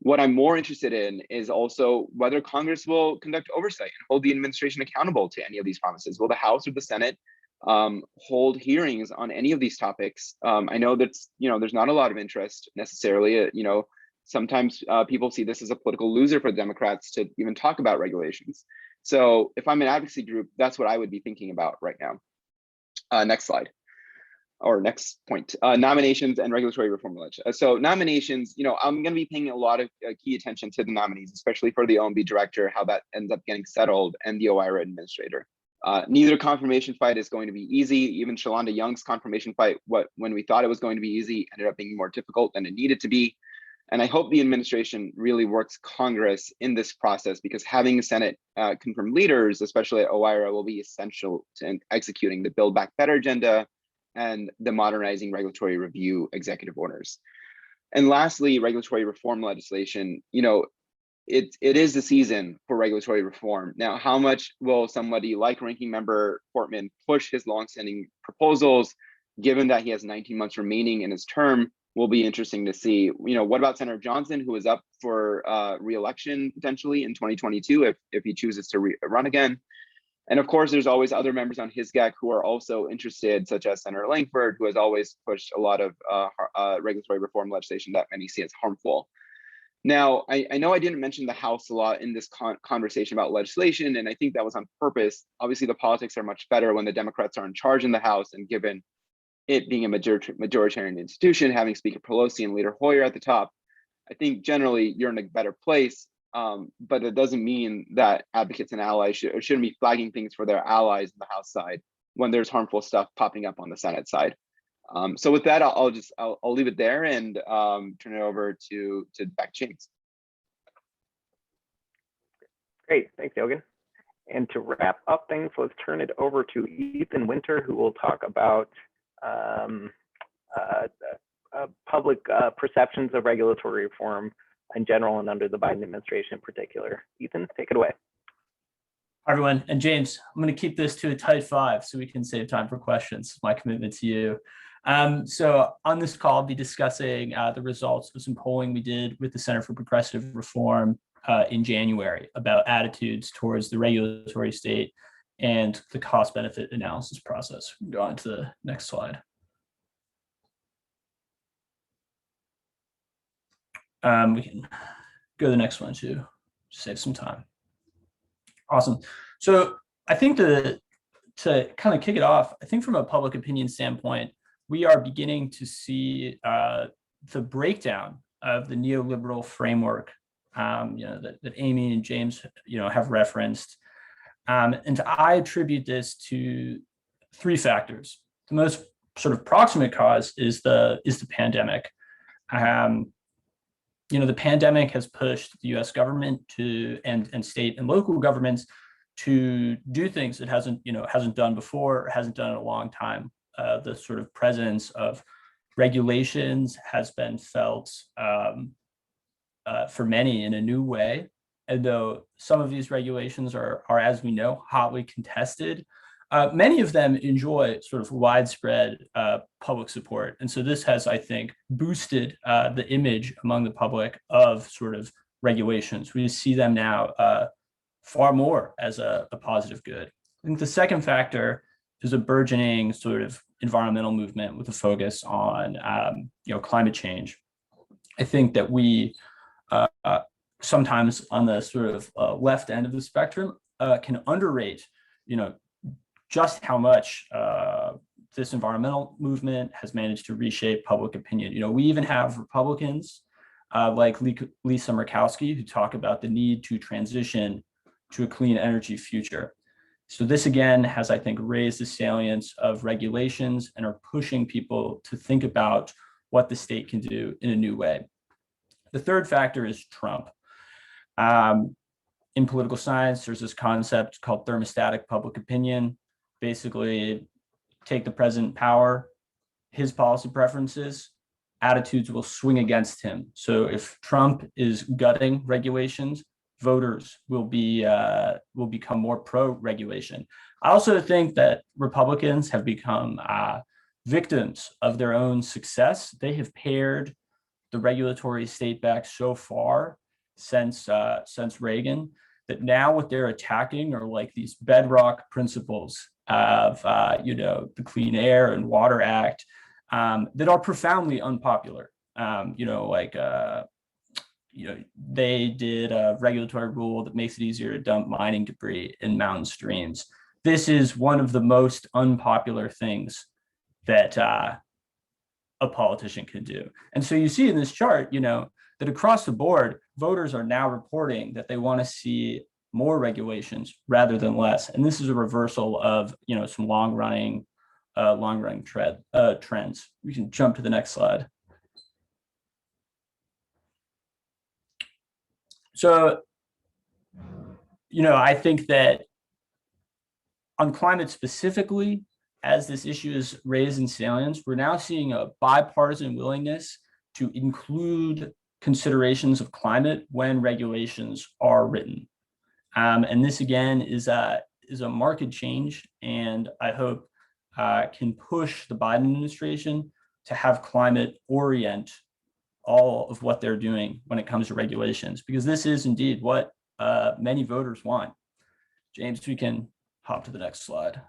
What I'm more interested in is also whether Congress will conduct oversight and hold the administration accountable to any of these promises. Will the House or the Senate hold hearings on any of these topics? I know that's, there's not a lot of interest necessarily, sometimes people see this as a political loser for the Democrats to even talk about regulations. So if I'm an advocacy group, that's what I would be thinking about right now. Next slide. Or next point, nominations and regulatory reform. So nominations, I'm going to be paying a lot of key attention to the nominees, especially for the OMB director, how that ends up getting settled, and the OIRA administrator. Neither confirmation fight is going to be easy. Even Shalonda Young's confirmation fight, when we thought it was going to be easy, ended up being more difficult than it needed to be. And I hope the administration really works Congress in this process, because having Senate confirmed leaders, especially at OIRA, will be essential to executing the Build Back Better agenda and the modernizing regulatory review executive orders. And lastly, regulatory reform legislation. It is the season for regulatory reform. Now, how much will somebody like Ranking Member Portman push his longstanding proposals, given that he has 19 months remaining in his term, will be interesting to see. What about Senator Johnson, who is up for re-election potentially in 2022 if he chooses to run again? And of course, there's always other members on his GAC who are also interested, such as Senator Langford, who has always pushed a lot of regulatory reform legislation that many see as harmful. Now, I know I didn't mention the House a lot in this conversation about legislation, and I think that was on purpose. Obviously, the politics are much better when the Democrats are in charge in the House, and given it being a majoritarian institution, having Speaker Pelosi and Leader Hoyer at the top, I think generally you're in a better place. But it doesn't mean that advocates and allies shouldn't be flagging things for their allies in the House side when there's harmful stuff popping up on the Senate side. So with that, I'll leave it there and turn it over to back James. Great, thanks, Yogan. And to wrap up things, let's turn it over to Ethan Winter, who will talk about public perceptions of regulatory reform in general and under the Biden administration in particular. Ethan, take it away. Hi, everyone. And James, I'm going to keep this to a tight 5 so we can save time for questions. My commitment to you. So on this call, I'll be discussing the results of some polling we did with the Center for Progressive Reform in January about attitudes towards the regulatory state and the cost-benefit analysis process. Go on to the next slide. We can go to the next one too, save some time. Awesome. So I think to kind of kick it off, I think from a public opinion standpoint, we are beginning to see the breakdown of the neoliberal framework, that Amy and James, have referenced. And I attribute this to 3 factors. The most sort of proximate cause is the pandemic. The pandemic has pushed the U.S. government and state and local governments to do things it hasn't done before, or hasn't done in a long time. The sort of presence of regulations has been felt for many in a new way. And though some of these regulations are, as we know, hotly contested, many of them enjoy sort of widespread public support. And so this has, I think, boosted the image among the public of sort of regulations. We see them now far more as a positive good. I think the second factor is a burgeoning sort of environmental movement with a focus on climate change. I think that we sometimes on the sort of left end of the spectrum can underrate just how much this environmental movement has managed to reshape public opinion. We even have Republicans like Lisa Murkowski who talk about the need to transition to a clean energy future. So this again has, I think, raised the salience of regulations and are pushing people to think about what the state can do in a new way. The third factor is Trump. In political science, there's this concept called thermostatic public opinion. Basically, take the president power, his policy preferences, attitudes will swing against him. So if Trump is gutting regulations, voters will become more pro-regulation. I also think that Republicans have become victims of their own success. They have pared the regulatory state back so far since Reagan that now what they're attacking are like these bedrock principles of the Clean Air and Water Act that are profoundly unpopular. They did a regulatory rule that makes it easier to dump mining debris in mountain streams. This is one of the most unpopular things that a politician can do. And so you see in this chart, that across the board, voters are now reporting that they want to see more regulations rather than less. And this is a reversal of, some long-running trends. We can jump to the next slide. So, I think that on climate specifically, as this issue is raised in salience, we're now seeing a bipartisan willingness to include considerations of climate when regulations are written. And this again is a market change, and I hope can push the Biden administration to have climate orient all of what they're doing when it comes to regulations, because this is indeed what many voters want. James, we can hop to the next slide.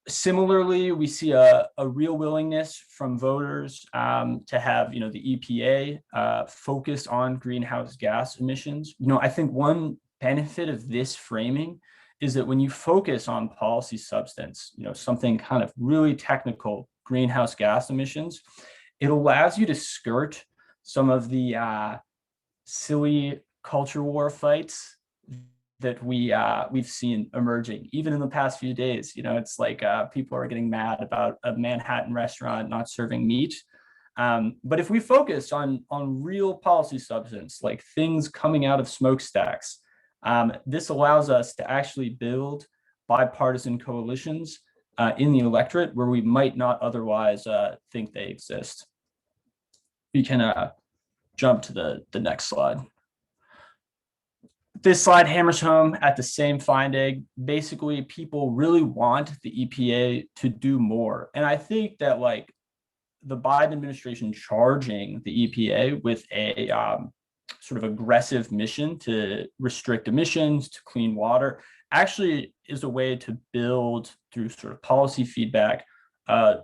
Similarly, we see a real willingness from voters to have, the EPA focus on greenhouse gas emissions. I think one benefit of this framing is that when you focus on policy substance, something kind of really technical, greenhouse gas emissions, it allows you to skirt some of the silly culture war fights that we've seen emerging even in the past few days. It's like people are getting mad about a Manhattan restaurant not serving meat. But if we focus on real policy substance, like things coming out of smokestacks, this allows us to actually build bipartisan coalitions in the electorate where we might not otherwise think they exist. We can jump to the next slide. This slide hammers home at the same finding. Basically, people really want the EPA to do more. And I think that the Biden administration charging the EPA with a sort of aggressive mission to restrict emissions, to clean water, actually is a way to build through sort of policy feedback,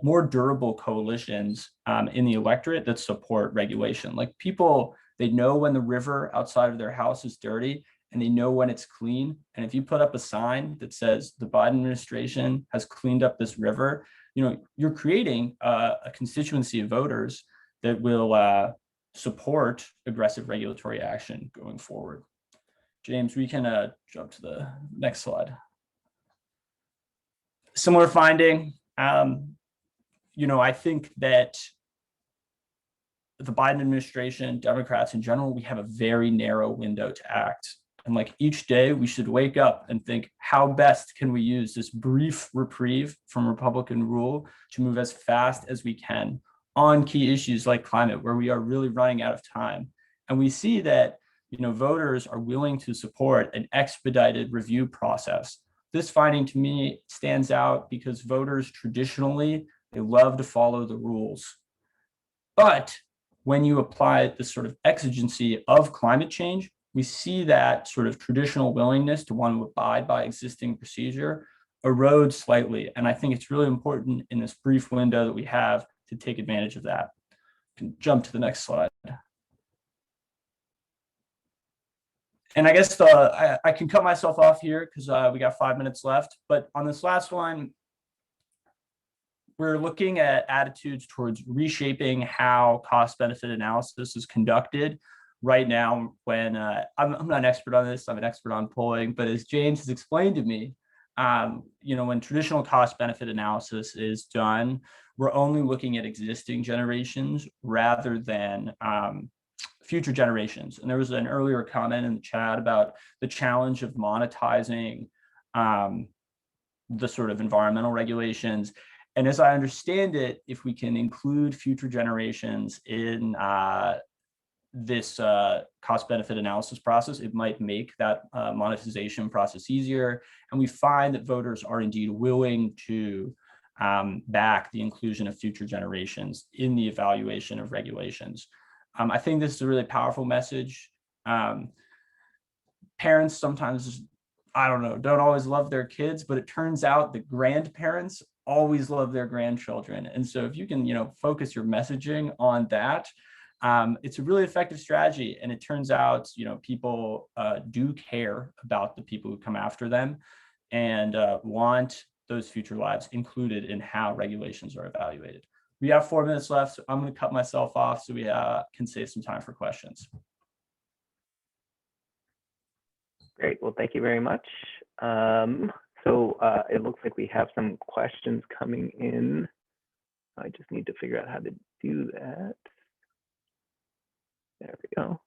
more durable coalitions in the electorate that support regulation. Like people, they know when the river outside of their house is dirty, and they know when it's clean. And if you put up a sign that says the Biden administration has cleaned up this river, you're creating a constituency of voters that will support aggressive regulatory action going forward. James, we can jump to the next slide. Similar finding, I think that the Biden administration, Democrats in general, we have a very narrow window to act. And each day we should wake up and think, how best can we use this brief reprieve from Republican rule to move as fast as we can on key issues like climate, where we are really running out of time. And we see that, voters are willing to support an expedited review process. This finding to me stands out because voters traditionally, they love to follow the rules. But when you apply the sort of exigency of climate change, we see that sort of traditional willingness to want to abide by existing procedure erode slightly. And I think it's really important in this brief window that we have to take advantage of that. You can jump to the next slide. And I guess I can cut myself off here because we got 5 minutes left. But on this last one, we're looking at attitudes towards reshaping how cost-benefit analysis is conducted. Right now, when I'm not an expert on this, I'm an expert on polling, but as James has explained to me, when traditional cost-benefit analysis is done, we're only looking at existing generations rather than future generations. And there was an earlier comment in the chat about the challenge of monetizing the sort of environmental regulations. And as I understand it, if we can include future generations in this cost-benefit analysis process, it might make that monetization process easier. And we find that voters are indeed willing to back the inclusion of future generations in the evaluation of regulations. I think this is a really powerful message. Parents sometimes, don't always love their kids, but it turns out that grandparents always love their grandchildren. And so if you can, focus your messaging on that, it's a really effective strategy. And it turns out, people do care about the people who come after them and want those future lives included in how regulations are evaluated. We have 4 minutes left, so I'm going to cut myself off so we can save some time for questions. Great. Well, thank you very much. So it looks like we have some questions coming in. I just need to figure out how to do that. There we go.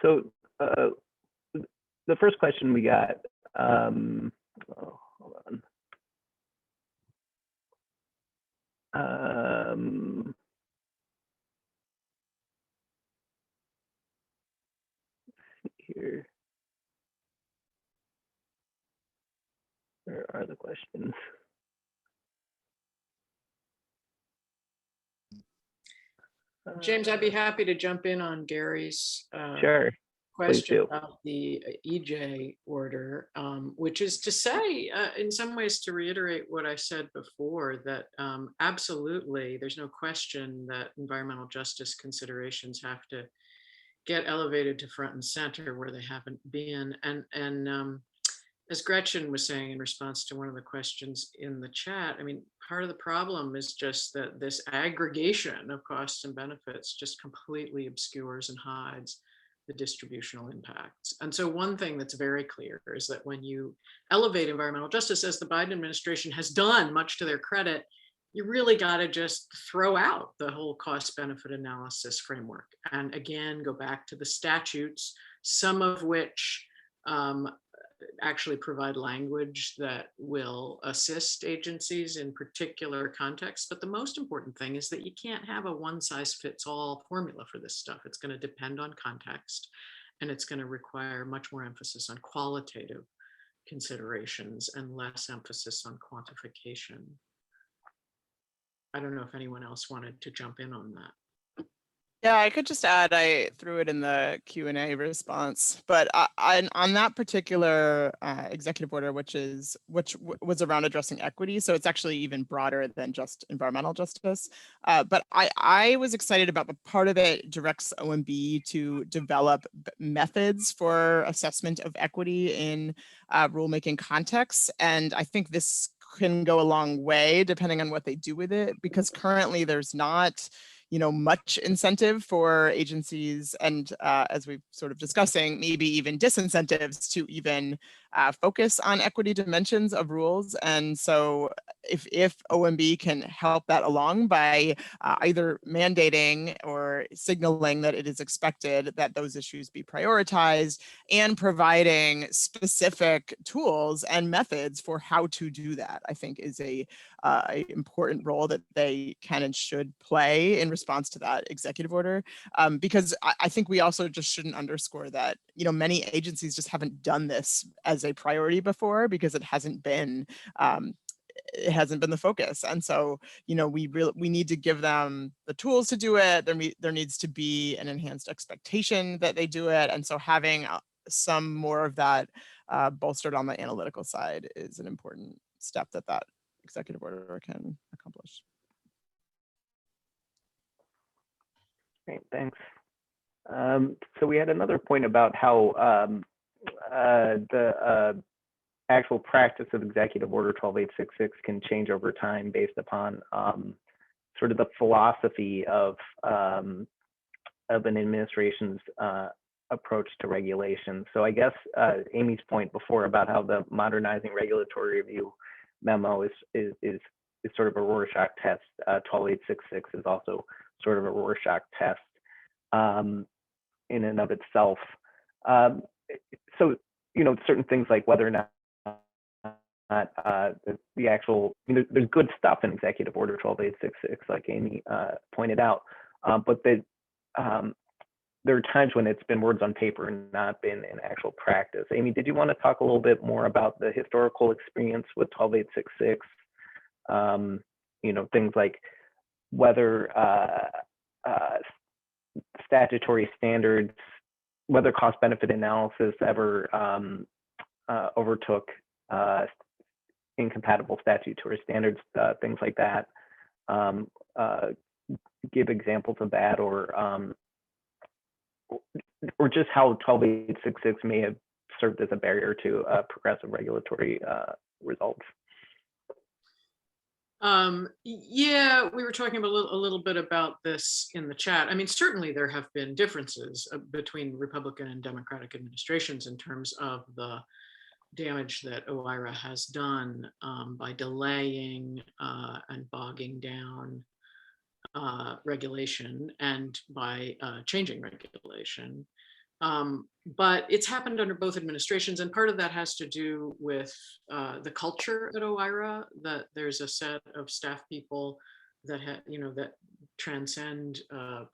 So the first question we got, oh, hold on. Let's see here. Where are the questions? James, I'd be happy to jump in on Gary's Sure. question do. about the EJ order, which is to say, in some ways, to reiterate what I said before, that absolutely, there's no question that environmental justice considerations have to get elevated to front and center where they haven't been. And as Gretchen was saying in response to one of the questions in the chat, I mean, part of the problem is just that this aggregation of costs and benefits just completely obscures and hides the distributional impacts. And so one thing that's very clear is that when you elevate environmental justice, as the Biden administration has done, much to their credit, you really got to just throw out the whole cost benefit analysis framework. And again, go back to the statutes, some of which actually provide language that will assist agencies in particular contexts. But the most important thing is that you can't have a one size fits all formula for this stuff. It's going to depend on context, and it's going to require much more emphasis on qualitative considerations and less emphasis on quantification. I don't know if anyone else wanted to jump in on that. Yeah, I could just add, I threw it in the Q&A response, but on that particular executive order, which was around addressing equity, so it's actually even broader than just environmental justice. But I was excited about the part of it directs OMB to develop methods for assessment of equity in rulemaking contexts, and I think this can go a long way depending on what they do with it, because currently there's not much incentive for agencies, and as we've sort of discussing, maybe even disincentives to even focus on equity dimensions of rules. And so if OMB can help that along by either mandating or signaling that it is expected that those issues be prioritized, and providing specific tools and methods for how to do that, I think is a important role that they can and should play in response to that executive order. Because I think we also just shouldn't underscore that, many agencies just haven't done this as a priority before because it hasn't been the focus. And so, we need to give them the tools to do it. There needs to be an enhanced expectation that they do it. And so having some more of that bolstered on the analytical side is an important step that executive order can accomplish. Great, thanks. So we had another point about how the actual practice of Executive Order 12866 can change over time based upon sort of the philosophy of an administration's approach to regulation. So I guess Amy's point before about how the Modernizing Regulatory Review memo is sort of a Rorschach test. 12866 is also sort of a Rorschach test in and of itself. So certain things like whether or not the actual, there's good stuff in Executive Order 12866, like Amy pointed out, but there are times when it's been words on paper and not been in actual practice. Amy, did you want to talk a little bit more about the historical experience with 12866? Things like whether statutory standards, whether cost-benefit analysis ever overtook incompatible statutory standards, things like that. Give examples of that, or just how 12866 may have served as a barrier to progressive regulatory results. Yeah, we were talking about a little bit about this in the chat. I mean, certainly there have been differences between Republican and Democratic administrations in terms of the damage that OIRA has done by delaying and bogging down regulation and by changing regulation. But it's happened under both administrations, and part of that has to do with the culture at OIRA, that there's a set of staff people that that transcend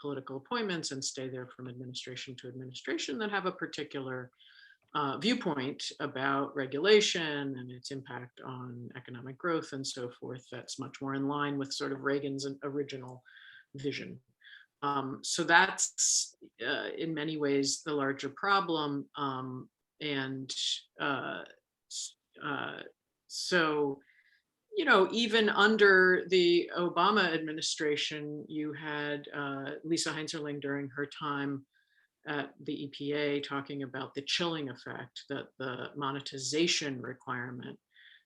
political appointments and stay there from administration to administration, that have a particular viewpoint about regulation and its impact on economic growth and so forth. That's much more in line with sort of Reagan's original vision. So that's in many ways the larger problem. So, even under the Obama administration, you had Lisa Heinzerling during her time at the EPA talking about the chilling effect that the monetization requirement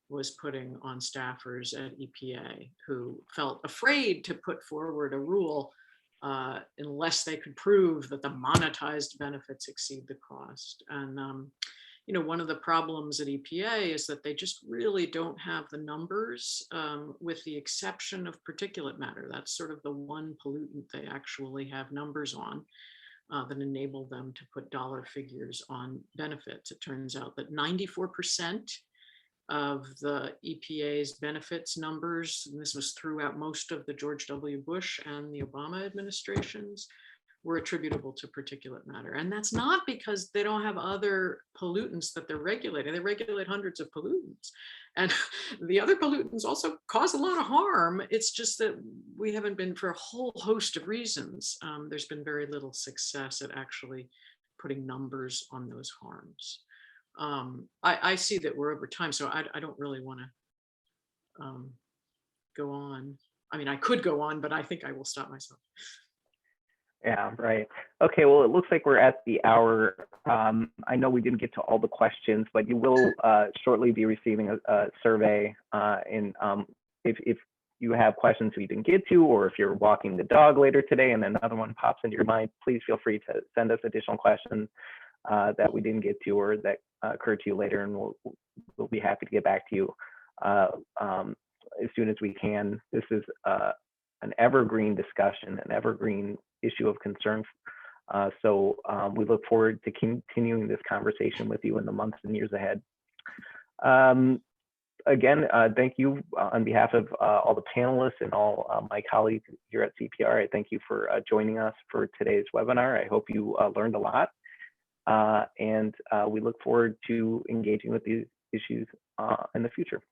was putting on staffers at EPA, who felt afraid to put forward a rule unless they could prove that the monetized benefits exceed the cost. And one of the problems at EPA is that they just really don't have the numbers, with the exception of particulate matter. That's sort of the one pollutant they actually have numbers on that enable them to put dollar figures on benefits. It turns out that 94% of the EPA's benefits numbers, and this was throughout most of the George W. Bush and the Obama administrations, were attributable to particulate matter. And that's not because they don't have other pollutants that they're regulating. They regulate hundreds of pollutants. And the other pollutants also cause a lot of harm. It's just that we haven't been, for a whole host of reasons, there's been very little success at actually putting numbers on those harms. I see that we're over time, so I don't really want to go on. I mean, I could go on, but I think I will stop myself. Yeah, right. Okay, well, it looks like we're at the hour. I know we didn't get to all the questions, but you will shortly be receiving a survey. And if you have questions we didn't get to, or if you're walking the dog later today and another one pops into your mind, please feel free to send us additional questions that we didn't get to or that occur to you later, and we'll be happy to get back to you as soon as we can. This is an evergreen discussion, an evergreen issue of concern. So we look forward to continuing this conversation with you in the months and years ahead. Again, thank you on behalf of all the panelists and all my colleagues here at CPR. I thank you for joining us for today's webinar. I hope you learned a lot. And we look forward to engaging with these issues in the future.